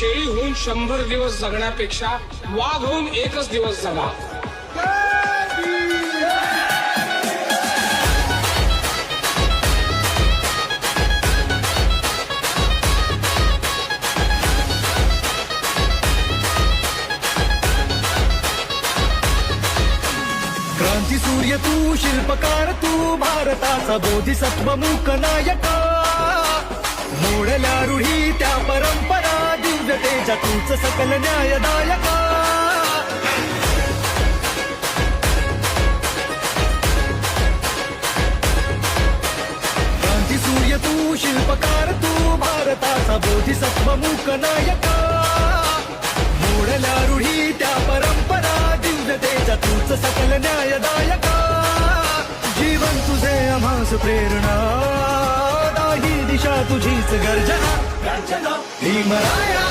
शेळी होऊन 100 दिवस जगण्यापेक्षा वाघ होऊन एकच दिवस जगा. क्रांती सूर्य तू, शिल्पकार तू, भारताचा बोधिसत्व मूक नायका. मोडल्या रूढी त्या परंपरा, दिव्यतेच्या तूच सकल न्यायदायका. क्रांती सूर्य तू, शिल्पकार तू, भारताचा बोधिसत्व मूक नायका. मोडल्या रूढी त्या परंपरा, दिव्यतेच्या तूच सकल न्यायदायका. जीवन तुझे आम्हास प्रेरणा, दाही दिशा तुझीच गर्जना. भीमराया